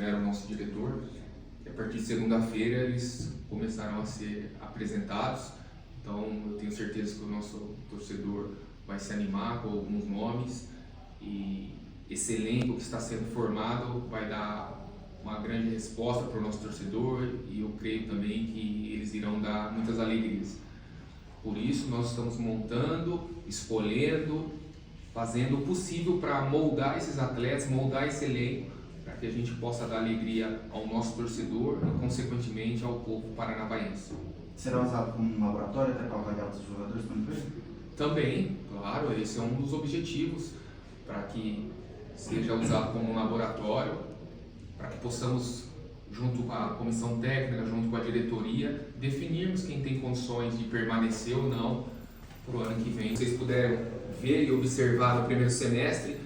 era o nosso diretor, e a partir de segunda-feira eles começaram a ser apresentados. Então eu tenho certeza que o nosso torcedor vai se animar com alguns nomes e esse elenco que está sendo formado vai dar uma grande resposta para o nosso torcedor e eu creio também que eles irão dar muitas alegrias. Por isso nós estamos montando, escolhendo, fazendo o possível para moldar esses atletas, moldar esse elenco, para que a gente possa dar alegria ao nosso torcedor e consequentemente ao povo paranabaense. Será usado como um laboratório até para avaliar os jogadores para o emprego? Também, claro, esse é um dos objetivos, para que seja usado como um laboratório, para que possamos, junto com a comissão técnica, junto com a diretoria, definirmos quem tem condições de permanecer ou não para o ano que vem. Vocês puderam ver e observar no primeiro semestre,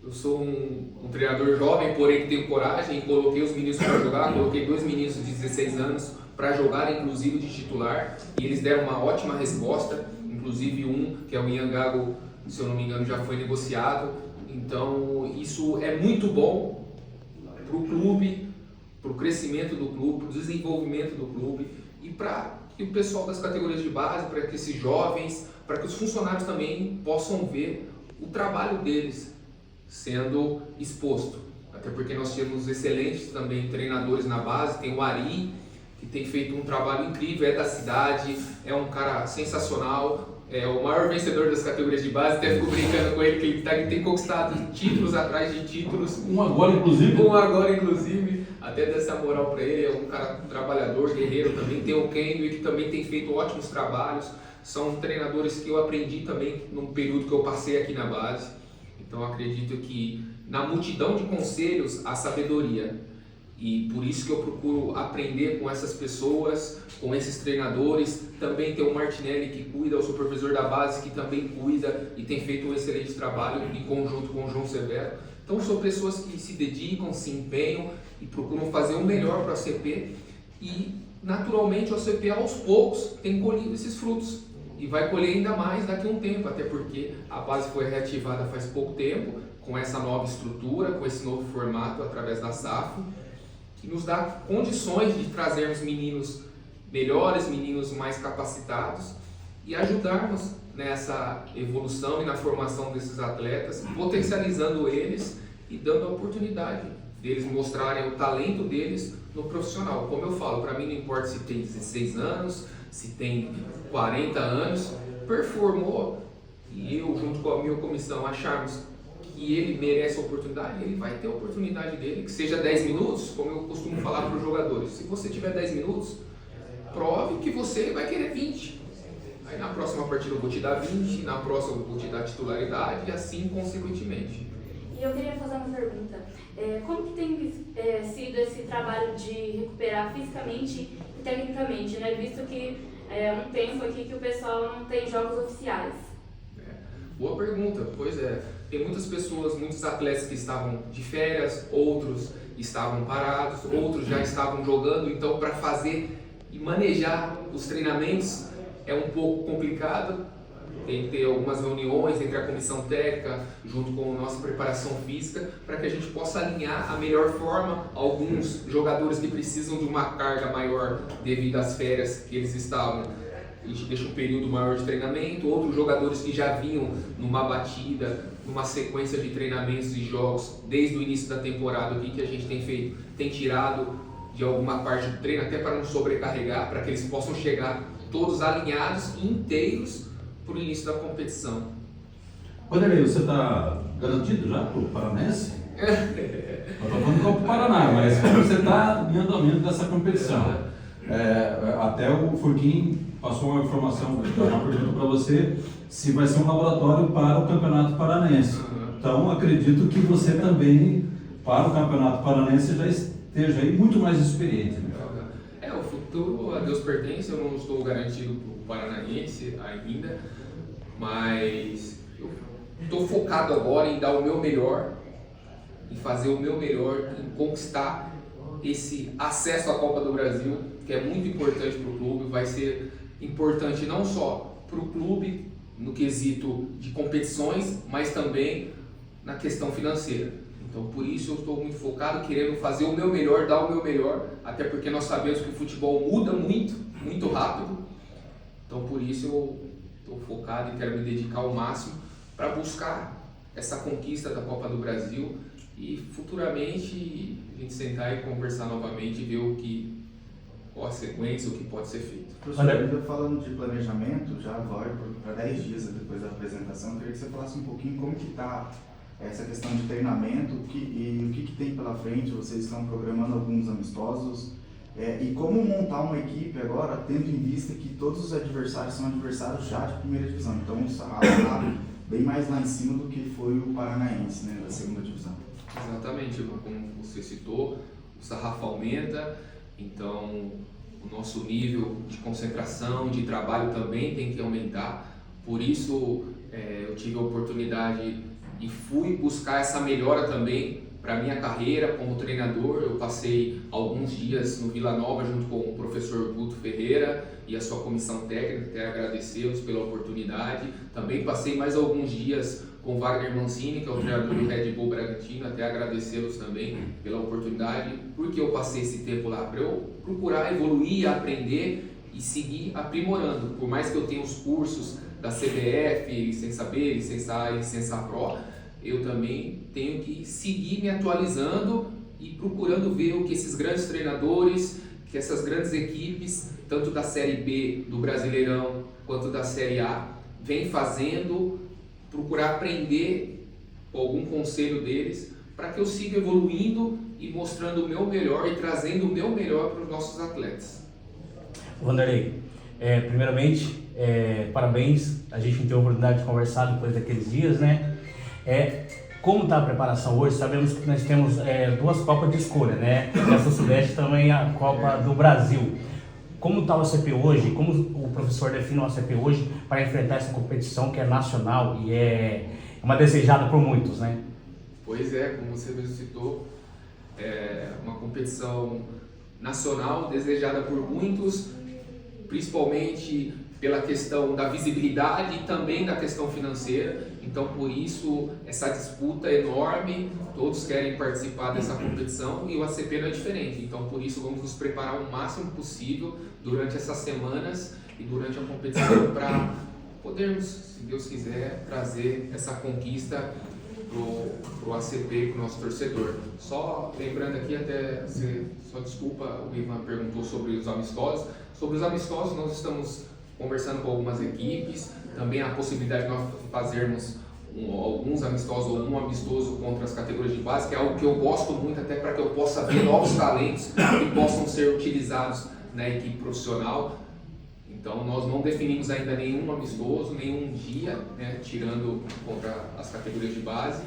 eu sou um treinador jovem, porém que tenho coragem e coloquei os meninos para jogar, coloquei 2 meninos de 16 anos para jogar, inclusive de titular, e eles deram uma ótima resposta, inclusive um, que é o Ian Gago, se eu não me engano, já foi negociado. Então isso é muito bom para o clube, para o crescimento do clube, para o desenvolvimento do clube e para que o pessoal das categorias de base, para que esses jovens, para que os funcionários também possam ver o trabalho deles sendo exposto. Até porque nós temos excelentes também treinadores na base, tem o Ari, que tem feito um trabalho incrível, é da cidade, é um cara sensacional, é o maior vencedor das categorias de base, até fico brincando com ele que ele tem conquistado títulos atrás de títulos. Um agora inclusive, até dessa moral para ele, é um cara trabalhador, guerreiro também. Tem o Kendrick, que também tem feito ótimos trabalhos, são treinadores que eu aprendi também num período que eu passei aqui na base. Então acredito que na multidão de conselhos há sabedoria. E por isso que eu procuro aprender com essas pessoas, com esses treinadores. Também tem o Martinelli que cuida, o supervisor da base que também cuida e tem feito um excelente trabalho em conjunto com o João Severo. Então são pessoas que se dedicam, se empenham e procuram fazer o melhor para a OCP. E naturalmente a OCP aos poucos tem colhido esses frutos. E vai colher ainda mais daqui a um tempo, até porque a base foi reativada faz pouco tempo, com essa nova estrutura, com esse novo formato através da SAF, que nos dá condições de trazermos meninos melhores, meninos mais capacitados e ajudarmos nessa evolução e na formação desses atletas, potencializando eles e dando a oportunidade deles mostrarem o talento deles no profissional. Como eu falo, para mim não importa se tem 16 anos, se tem 40 anos, performou e eu junto com a minha comissão acharmos que ele merece a oportunidade, ele vai ter a oportunidade dele, que seja 10 minutos, como eu costumo falar para os jogadores. Se você tiver 10 minutos, prove que você vai querer 20. Aí na próxima partida eu vou te dar 20, na próxima eu vou te dar titularidade e assim consequentemente. E eu queria fazer uma pergunta. Como que tem sido esse trabalho de recuperar fisicamente e tecnicamente, né? Visto que um tempo aqui que o pessoal não tem jogos oficiais? Boa pergunta, pois é. Tem muitas pessoas, muitos atletas que estavam de férias, outros estavam parados, outros já estavam jogando, então para fazer e manejar os treinamentos é um pouco complicado. Tem que ter algumas reuniões entre a comissão técnica, junto com a nossa preparação física, para que a gente possa alinhar a melhor forma alguns jogadores que precisam de uma carga maior devido às férias que eles estavam. A gente deixa um período maior de treinamento, outros jogadores que já vinham numa batida, numa sequência de treinamentos e jogos desde o início da temporada. O que a gente tem feito? Tem tirado de alguma parte do treino, até para não sobrecarregar, para que eles possam chegar todos alinhados e inteiros para o início da competição. Vanderlei, você está garantido já para o Paranense? Eu estou falando com o Paraná, mas você está em andamento dessa competição. Até o Furquim passou uma informação, uma pergunta para você, se vai ser um laboratório para o Campeonato Paranense. Então, acredito que você também, para o Campeonato Paranense, já esteja aí muito mais experiente. Né? O futuro a Deus pertence, eu não estou garantido para o Paranaense ainda, mas eu estou focado agora em dar o meu melhor, em fazer o meu melhor, em conquistar esse acesso à Copa do Brasil, que é muito importante para o clube, vai ser importante não só para o clube no quesito de competições, mas também na questão financeira. Então por isso eu estou muito focado, querendo fazer o meu melhor, dar o meu melhor, até porque nós sabemos que o futebol muda muito, muito rápido. Então por isso eu estou focado e quero me dedicar ao máximo para buscar essa conquista da Copa do Brasil e futuramente a gente sentar e conversar novamente e ver qual a sequência, o que pode ser feito. Professor, ainda falando de planejamento, já vai para 10 dias depois da apresentação, eu queria que você falasse um pouquinho como que está essa questão de treinamento e o que tem pela frente. Vocês estão programando alguns amistosos e como montar uma equipe agora, tendo em vista que todos os adversários são adversários já de primeira divisão, então o Sarrafo está bem mais lá em cima do que foi o Paranaense, né, da segunda divisão. Exatamente, como você citou, o Sarrafo aumenta, então o nosso nível de concentração, de trabalho também tem que aumentar. Por isso eu tive a oportunidade e fui buscar essa melhora também para a minha carreira como treinador. Eu passei alguns dias no Vila Nova junto com o professor Guto Ferreira e a sua comissão técnica, quero agradecê-los pela oportunidade. Também passei mais alguns dias com o Wagner Mancini, que é o treinador do Red Bull Bragantino, até agradecê-los também pela oportunidade, porque eu passei esse tempo lá para eu procurar evoluir, aprender e seguir aprimorando. Por mais que eu tenha os cursos da CBF, licença B, licença A e licença Pro, eu também tenho que seguir me atualizando e procurando ver o que esses grandes treinadores, que essas grandes equipes, tanto da Série B do Brasileirão quanto da Série A, vêm fazendo, procurar aprender algum conselho deles para que eu siga evoluindo e mostrando o meu melhor e trazendo o meu melhor para os nossos atletas. Vanderlei, primeiramente, parabéns, a gente não teve a oportunidade de conversar depois daqueles dias, né? Como está a preparação hoje? Sabemos que nós temos duas Copas de escolha, né? Essa Sudeste também a Copa do Brasil. Como está o ACP hoje? Como o professor define o ACP hoje para enfrentar essa competição que é nacional e é uma desejada por muitos, né? Pois é, como você mesmo citou, é uma competição nacional desejada por muitos, principalmente pela questão da visibilidade e também da questão financeira. Então, por isso, essa disputa é enorme, todos querem participar dessa competição e o ACP não é diferente. Então, por isso, vamos nos preparar o máximo possível durante essas semanas e durante a competição para podermos, se Deus quiser, trazer essa conquista para o ACP, para o nosso torcedor. Só lembrando aqui, só desculpa, o Ivan perguntou sobre os amistosos. Sobre os amistosos, nós estamos conversando com algumas equipes, também a possibilidade de nós fazermos alguns amistosos ou um amistoso contra as categorias de base, que é algo que eu gosto muito, até para que eu possa ver novos talentos que possam ser utilizados na equipe profissional. Então nós não definimos ainda nenhum amistoso, nenhum dia, né, tirando contra as categorias de base.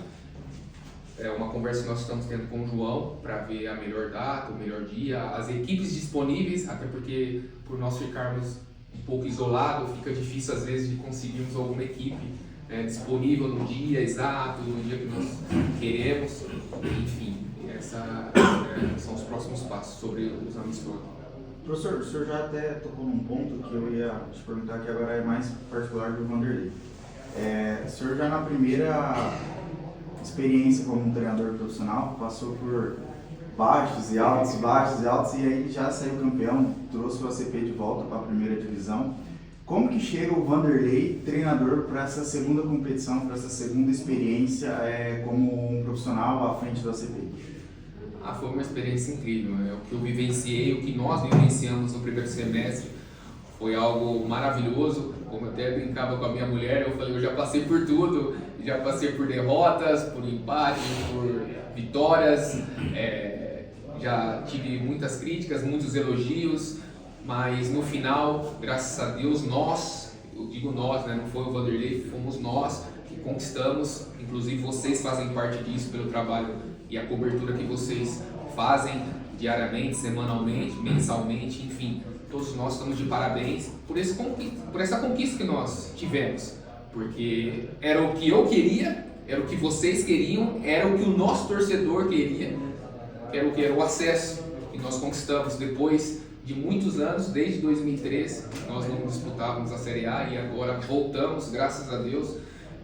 É uma conversa que nós estamos tendo com o João para ver a melhor data, o melhor dia, as equipes disponíveis, até porque por nós ficarmos um pouco isolado, fica difícil às vezes de conseguirmos alguma equipe disponível no dia exato, no dia que nós queremos. Enfim, esses são os próximos passos sobre os amistosos. Professor, o senhor já até tocou num ponto que eu ia te perguntar, que agora é mais particular do Vanderlei. O senhor já na primeira experiência como treinador profissional passou por baixos e altos, e aí já saiu campeão, trouxe o ACP de volta para a primeira divisão. Como que chega o Vanderlei, treinador, para essa segunda competição, para essa segunda experiência como um profissional à frente do ACP? Foi uma experiência incrível, né? O que eu vivenciei, o que nós vivenciamos no primeiro semestre foi algo maravilhoso. Como eu até brincava com a minha mulher, eu falei, eu já passei por tudo, já passei por derrotas, por empates, por vitórias, já tive muitas críticas, muitos elogios, mas no final, graças a Deus, eu digo nós, né? Não foi o Vanderlei, fomos nós que conquistamos, inclusive vocês fazem parte disso pelo trabalho e a cobertura que vocês fazem diariamente, semanalmente, mensalmente, enfim, todos nós estamos de parabéns por essa conquista que nós tivemos, porque era o que eu queria, era o que vocês queriam, era o que o nosso torcedor queria, era o acesso que nós conquistamos depois de muitos anos, desde 2013, nós não disputávamos a Série A e agora voltamos, graças a Deus.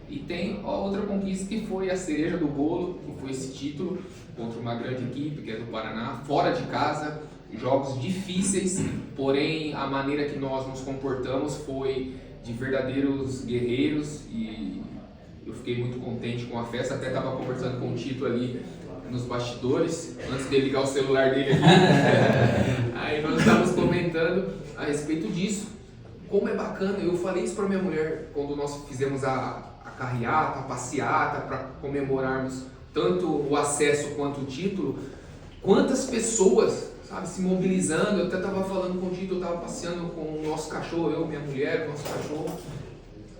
E tem a outra conquista que foi a cereja do bolo, que foi esse título contra uma grande equipe, que é do Paraná, fora de casa, jogos difíceis, porém a maneira que nós nos comportamos foi de verdadeiros guerreiros e eu fiquei muito contente com a festa, até estava conversando com o Tito ali nos bastidores, antes de ligar o celular dele aqui. Aí nós estávamos comentando a respeito disso, como é bacana. Eu falei isso para minha mulher quando nós fizemos a carreata, a passeata, para comemorarmos tanto o acesso quanto o título, quantas pessoas, sabe, se mobilizando. Eu até estava falando com o Tito, eu estava passeando com o nosso cachorro, eu, minha mulher, o nosso cachorro,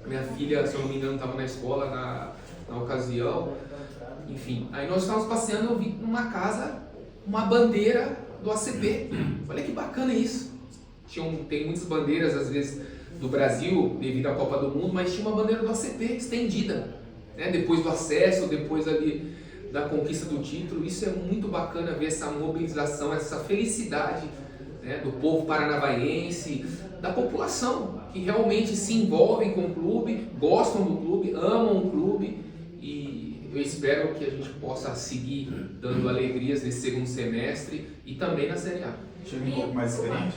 minha filha, se eu não me engano, estava na escola na ocasião, enfim. Aí nós estávamos passeando, eu vi numa casa uma bandeira do ACP. Olha que bacana isso. Tem muitas bandeiras, às vezes, do Brasil, devido à Copa do Mundo, mas tinha uma bandeira do ACP estendida, né? Depois do acesso, depois ali da conquista do título. Isso é muito bacana ver essa mobilização, essa felicidade, né, do povo paranavaense, da população, que realmente se envolvem com o clube, gostam do clube, amam o clube, e eu espero que a gente possa seguir dando alegrias nesse segundo semestre e também na Série A. Chega um pouco mais experiente?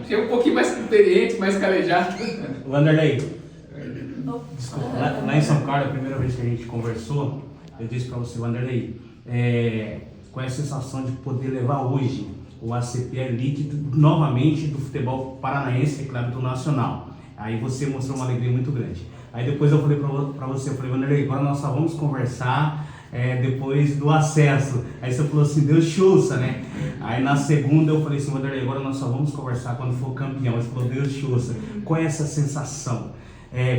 Chega um pouquinho mais experiente, mais calejado. Wanderlei, desculpa, lá em São Carlos, a primeira vez que a gente conversou, eu disse para você, Wanderlei, qual é a sensação de poder levar hoje o ACP Elite novamente do futebol paranaense, claro, do nacional? Aí você mostrou uma alegria muito grande. Aí depois eu falei para você, eu falei, Wanderlei, agora nós só vamos conversar depois do acesso. Aí você falou assim, Deus te ouça, né? Aí na segunda eu falei assim, Wanderlei, agora nós só vamos conversar quando for campeão. Aí você falou, Deus te ouça. Qual é essa sensação?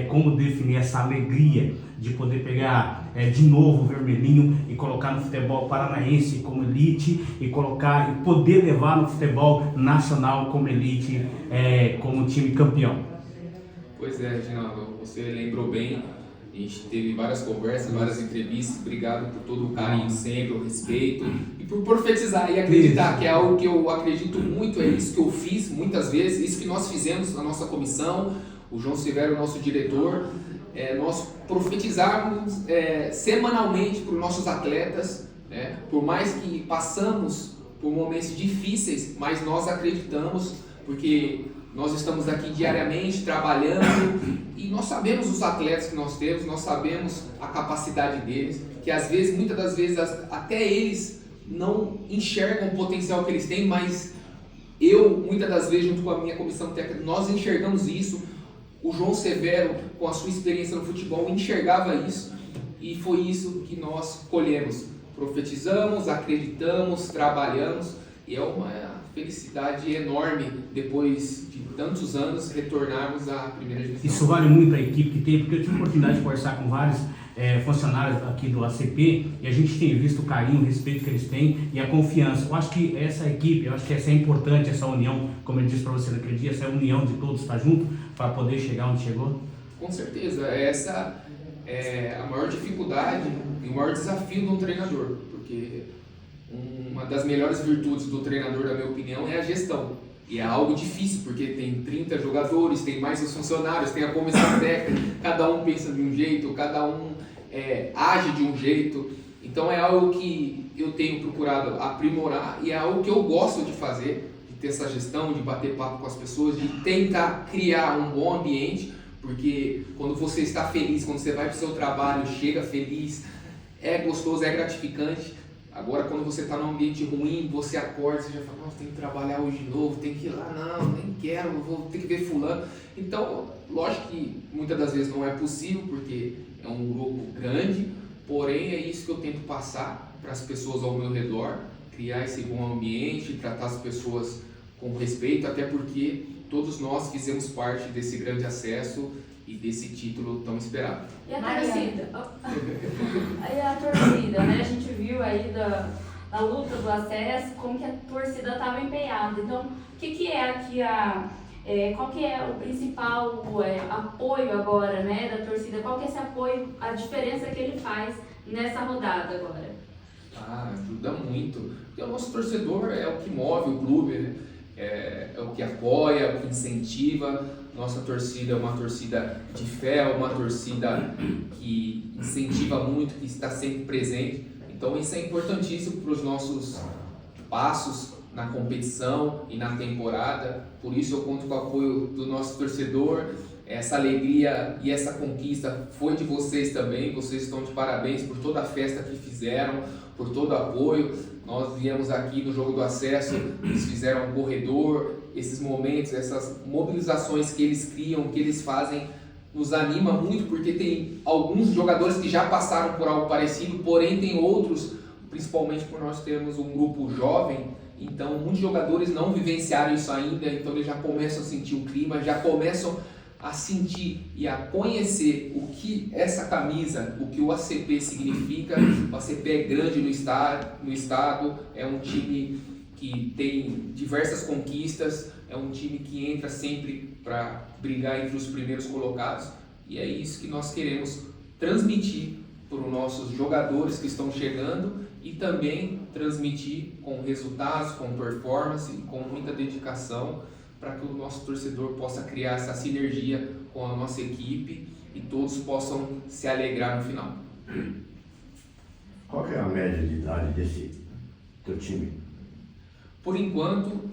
Como definir essa alegria de poder pegar de novo o vermelhinho e colocar no futebol paranaense como elite e poder levar no futebol nacional como elite, como time campeão? Pois é, Reginaldo, você lembrou bem. A gente teve várias conversas, várias entrevistas. Obrigado por todo o carinho sempre, o respeito e por profetizar e acreditar, que é algo que eu acredito muito. É isso que eu fiz muitas vezes, isso que nós fizemos na nossa comissão. O João Severo, nosso diretor, nós profetizarmos semanalmente para os nossos atletas, né? Por mais que passamos por momentos difíceis, mas nós acreditamos, porque nós estamos aqui diariamente trabalhando e nós sabemos os atletas que nós temos, nós sabemos a capacidade deles, que às vezes, muitas das vezes, até eles não enxergam o potencial que eles têm, mas muitas das vezes, junto com a minha comissão técnica, nós enxergamos isso. O João Severo, com a sua experiência no futebol, enxergava isso e foi isso que nós colhemos. Profetizamos, acreditamos, trabalhamos e é uma felicidade enorme depois de tantos anos retornarmos à primeira divisão. Isso vale muito a equipe que tem, porque eu tive a oportunidade de conversar com vários funcionários aqui do ACP e a gente tem visto o carinho, o respeito que eles têm e a confiança. Eu acho que essa equipe, essa é importante, essa união, como eu disse para você naquele dia, essa união de todos estar junto para poder chegar onde chegou. Com certeza, essa é a maior dificuldade e o maior desafio de um treinador, porque uma das melhores virtudes do treinador, na minha opinião, é a gestão. E é algo difícil, porque tem 30 jogadores, tem mais os funcionários, tem a comissão técnica, cada um pensa de um jeito, cada um age de um jeito. Então é algo que eu tenho procurado aprimorar e é algo que eu gosto de fazer, de ter essa gestão, de bater papo com as pessoas, de tentar criar um bom ambiente, porque quando você está feliz, quando você vai para o seu trabalho, chega feliz, é gostoso, é gratificante. Agora, quando você está num ambiente ruim, você acorda, você já fala, nossa, tem que trabalhar hoje de novo, tem que ir lá, não, nem quero, vou ter que ver fulano. Então, lógico que muitas das vezes não é possível, porque é um grupo grande, porém é isso que eu tento passar para as pessoas ao meu redor, criar esse bom ambiente, tratar as pessoas com respeito, até porque todos nós fizemos parte desse grande acesso e desse título tão esperado. E a torcida? Aí a torcida, né? A gente viu aí da luta do acesso, como que a torcida estava empenhada. Então, o que é aqui qual que é o principal apoio agora, né, da torcida? Qual que é esse apoio, a diferença que ele faz nessa rodada agora? Ajuda muito, porque o nosso torcedor é o que move o clube, né? É o que apoia, o que incentiva. Nossa torcida é uma torcida de fé, uma torcida que incentiva muito, que está sempre presente. Então isso é importantíssimo para os nossos passos na competição e na temporada. Por isso eu conto com o apoio do nosso torcedor. Essa alegria e essa conquista foi de vocês também. Vocês estão de parabéns por toda a festa que fizeram, por todo o apoio. Nós viemos aqui no jogo do acesso, eles fizeram um corredor, esses momentos, essas mobilizações que eles criam, que eles fazem, nos anima muito, porque tem alguns jogadores que já passaram por algo parecido, porém tem outros, principalmente por nós termos um grupo jovem, então muitos jogadores não vivenciaram isso ainda, então eles já começam a sentir o clima, já começam a sentir e a conhecer o que essa camisa, o que o ACP significa. O ACP é grande no estado, é um time que tem diversas conquistas, é um time que entra sempre para brigar entre os primeiros colocados, e é isso que nós queremos transmitir para os nossos jogadores que estão chegando e também transmitir com resultados, com performance e com muita dedicação, para que o nosso torcedor possa criar essa sinergia com a nossa equipe e todos possam se alegrar no final. Qual que é a média de idade desse teu time? Por enquanto,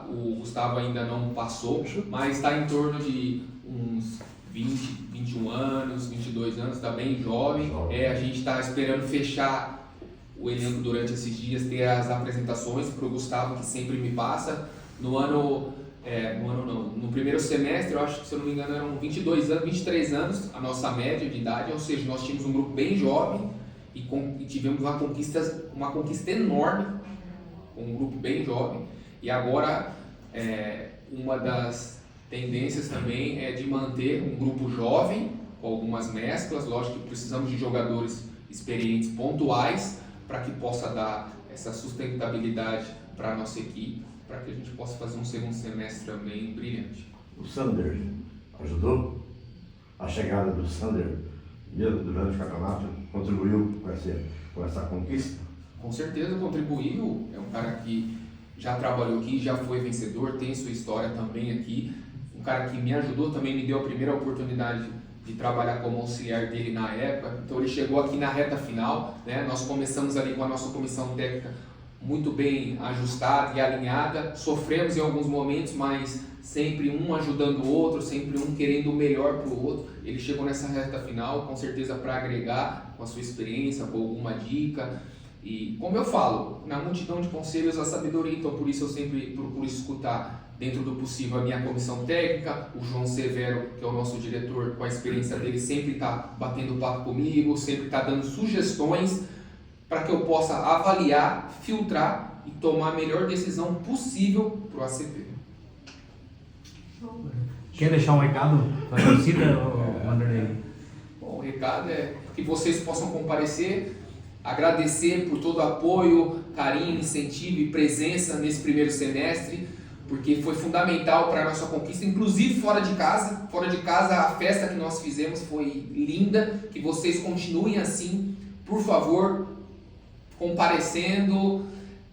o Gustavo ainda não passou, mas está em torno de uns 20, 21 anos, 22 anos, está bem jovem. A gente está esperando fechar o elenco durante esses dias, ter as apresentações para o Gustavo, que sempre me passa. No primeiro semestre, eu acho que, se eu não me engano, eram 22 anos, 23 anos a nossa média de idade, ou seja, nós tínhamos um grupo bem jovem e tivemos uma conquista enorme, com um grupo bem jovem. E agora, uma das tendências também é de manter um grupo jovem, com algumas mesclas. Lógico que precisamos de jogadores experientes pontuais, para que possa dar essa sustentabilidade para a nossa equipe, para que a gente possa fazer um segundo semestre também brilhante. O Sander ajudou? A chegada do Sander, mesmo durante o campeonato, contribuiu com essa conquista? Com certeza contribuiu, é um cara que já trabalhou aqui, já foi vencedor, tem sua história também aqui, um cara que me ajudou, também me deu a primeira oportunidade de trabalhar como auxiliar dele na época, então ele chegou aqui na reta final, né? Nós começamos ali com a nossa comissão técnica muito bem ajustada e alinhada, sofremos em alguns momentos, mas sempre um ajudando o outro, sempre um querendo o melhor para o outro. Ele chegou nessa reta final, com certeza para agregar com a sua experiência, com alguma dica. E como eu falo, na multidão de conselhos a sabedoria, então por isso eu sempre procuro escutar dentro do possível a minha comissão técnica. O João Severo, que é o nosso diretor, com a experiência dele, sempre está batendo papo comigo, sempre está dando sugestões para que eu possa avaliar, filtrar e tomar a melhor decisão possível para o ACP. Quer deixar um recado para a torcida, Vanderlei? Bom, o recado é que vocês possam comparecer, agradecer por todo o apoio, carinho, incentivo e presença nesse primeiro semestre, porque foi fundamental para a nossa conquista, inclusive fora de casa. Fora de casa, a festa que nós fizemos foi linda, que vocês continuem assim, por favor, comparecendo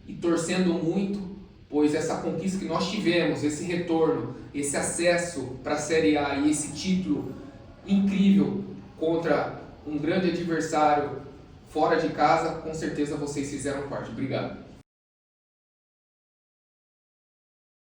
e torcendo muito, pois essa conquista que nós tivemos, esse retorno, esse acesso para a Série A e esse título incrível contra um grande adversário fora de casa, com certeza vocês fizeram parte. Obrigado.